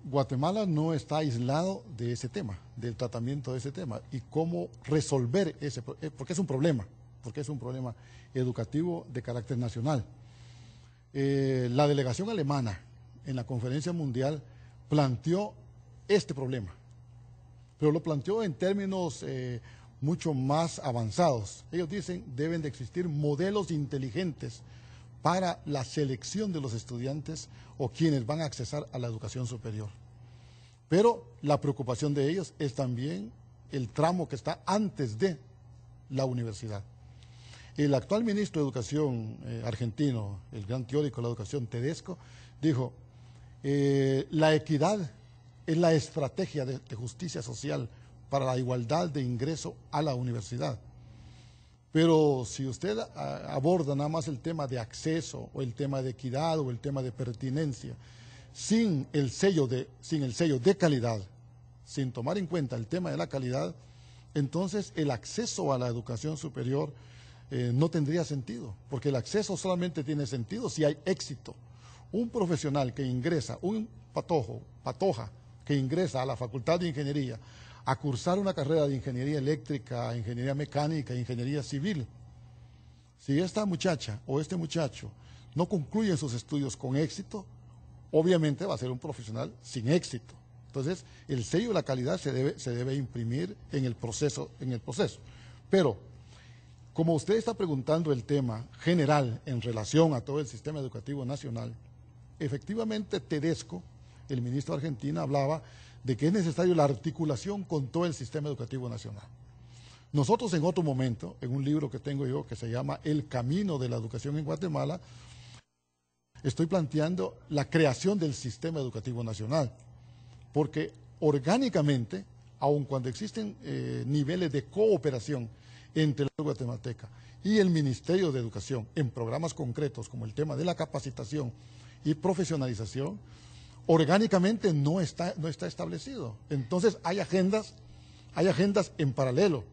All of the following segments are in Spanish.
Guatemala no está aislado de ese tema, del tratamiento de ese tema y cómo resolver ese, porque es un problema educativo de carácter nacional. La delegación alemana en la conferencia mundial planteó este problema, pero lo planteó en términos mucho más avanzados. Ellos dicen deben de existir modelos inteligentes para la selección de los estudiantes o quienes van a accesar a la educación superior. Pero la preocupación de ellos es también el tramo que está antes de la universidad. El actual ministro de Educación argentino, el gran teórico de la educación, Tedesco, dijo, la equidad es la estrategia de justicia social para la igualdad de ingreso a la universidad. Pero si usted aborda nada más el tema de acceso o el tema de equidad o el tema de pertinencia, sin el sello de calidad, sin tomar en cuenta el tema de la calidad, entonces el acceso a la educación superior no tendría sentido, porque el acceso solamente tiene sentido si hay éxito. Un profesional que ingresa, un patoja que ingresa a la Facultad de Ingeniería a cursar una carrera de ingeniería eléctrica, ingeniería mecánica, ingeniería civil. Si esta muchacha o este muchacho no concluyen sus estudios con éxito, obviamente va a ser un profesional sin éxito. Entonces, el sello de la calidad se debe imprimir en el proceso. Pero, como usted está preguntando el tema general en relación a todo el sistema educativo nacional, efectivamente Tedesco, el ministro de Argentina, hablaba de que es necesario la articulación con todo el sistema educativo nacional. Nosotros en otro momento, en un libro que tengo yo que se llama El camino de la educación en Guatemala, estoy planteando la creación del sistema educativo nacional, porque orgánicamente, aun cuando existen niveles de cooperación entre la guatemalteca y el Ministerio de Educación en programas concretos como el tema de la capacitación y profesionalización, orgánicamente no está establecido. Entonces hay agendas en paralelo.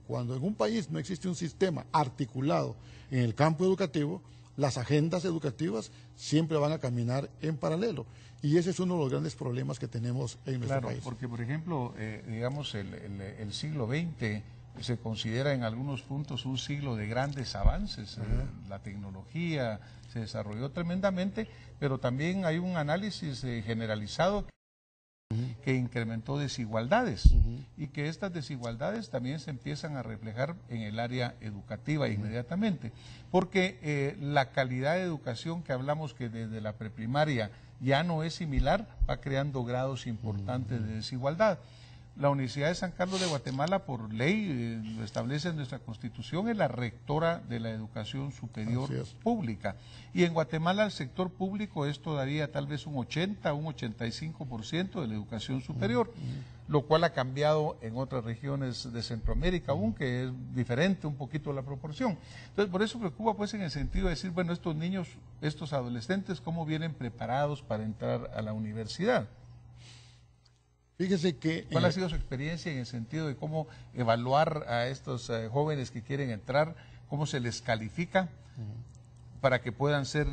Cuando en un país no existe un sistema articulado en el campo educativo, las agendas educativas siempre van a caminar en paralelo. Y ese es uno de los grandes problemas que tenemos en nuestro país. Porque, por ejemplo, digamos, el siglo XX se considera en algunos puntos un siglo de grandes avances. La tecnología se desarrolló tremendamente, pero también hay un análisis generalizado que incrementó desigualdades y que estas desigualdades también se empiezan a reflejar en el área educativa inmediatamente, porque la calidad de educación que hablamos que desde la preprimaria ya no es similar, va creando grados importantes de desigualdad. La Universidad de San Carlos de Guatemala, por ley, lo establece en nuestra Constitución, es la rectora de la educación superior pública. Y en Guatemala el sector público es todavía tal vez un 80, un 85% de la educación superior, lo cual ha cambiado en otras regiones de Centroamérica aún, que es diferente un poquito la proporción. Entonces, por eso preocupa pues en el sentido de decir, bueno, estos niños, estos adolescentes, ¿cómo vienen preparados para entrar a la universidad? Fíjese que... ¿Cuál ha sido su experiencia en el sentido de cómo evaluar a estos jóvenes que quieren entrar, cómo se les califica para que puedan ser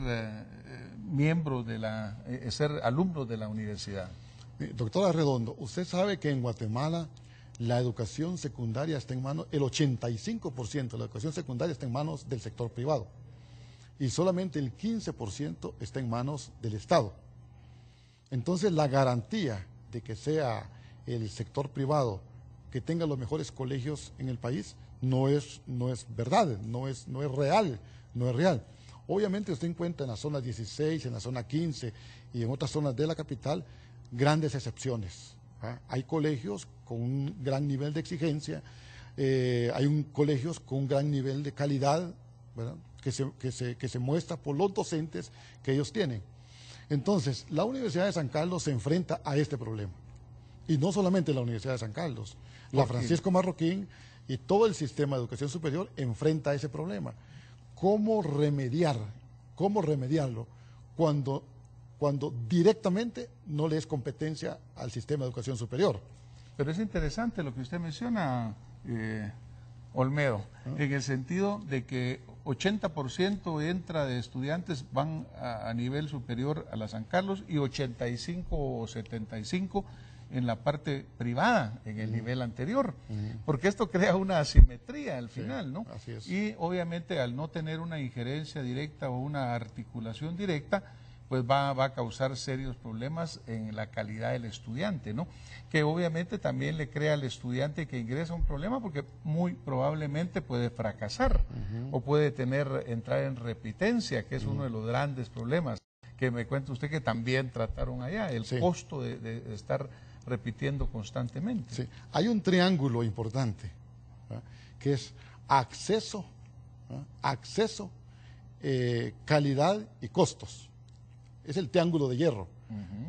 miembros ser alumnos de la universidad? Doctora Redondo, usted sabe que en Guatemala la educación secundaria está en manos, el 85% de la educación secundaria está en manos del sector privado y solamente el 15% está en manos del Estado. Entonces la garantía de que sea el sector privado que tenga los mejores colegios en el país no es verdad, no es real. Obviamente usted encuentra en la zona 16, en la zona 15 y en otras zonas de la capital grandes excepciones. Hay colegios con un gran nivel de exigencia, hay colegios con un gran nivel de calidad, ¿verdad? que se muestra por los docentes que ellos tienen. Entonces, la Universidad de San Carlos se enfrenta a este problema. Y no solamente la Universidad de San Carlos, la Francisco Marroquín y todo el sistema de educación superior enfrenta a ese problema. ¿Cómo remediarlo cuando directamente no le es competencia al sistema de educación superior? Pero es interesante lo que usted menciona, Olmedo, en el sentido de que 80% entra de estudiantes van a nivel superior a la San Carlos y 85 o 75 en la parte privada, en el nivel anterior, porque esto crea una asimetría al final, ¿no? Así es. Y obviamente al no tener una injerencia directa o una articulación directa, pues va a causar serios problemas en la calidad del estudiante, ¿no? Que obviamente también le crea al estudiante que ingresa un problema porque muy probablemente puede fracasar o puede entrar en repitencia, que es uno de los grandes problemas que me cuenta usted que también trataron allá, el costo de estar repitiendo constantemente. Sí. Hay un triángulo importante, ¿verdad?, que es acceso, ¿verdad?, acceso, calidad y costos. Es el triángulo de hierro.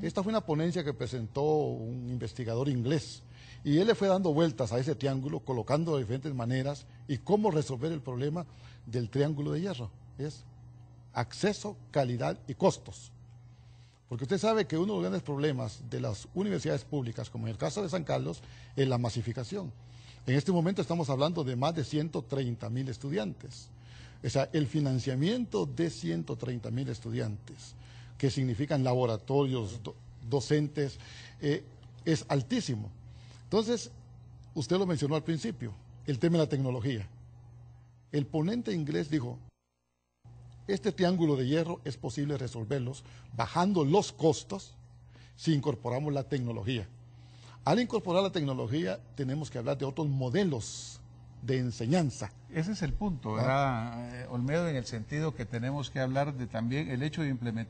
Esta fue una ponencia que presentó un investigador inglés y él le fue dando vueltas a ese triángulo, colocando de diferentes maneras y cómo resolver el problema del triángulo de hierro. Es acceso, calidad y costos. Porque usted sabe que uno de los grandes problemas de las universidades públicas, como en el caso de San Carlos, es la masificación. En este momento estamos hablando de más de 130,000 estudiantes. O sea, el financiamiento de 130,000 estudiantes, que significan laboratorios, docentes, es altísimo. Entonces, usted lo mencionó al principio, el tema de la tecnología. El ponente inglés dijo, este triángulo de hierro es posible resolverlos bajando los costos si incorporamos la tecnología. Al incorporar la tecnología tenemos que hablar de otros modelos de enseñanza. Ese es el punto, ¿verdad, Olmedo? En el sentido que tenemos que hablar de también el hecho de implementar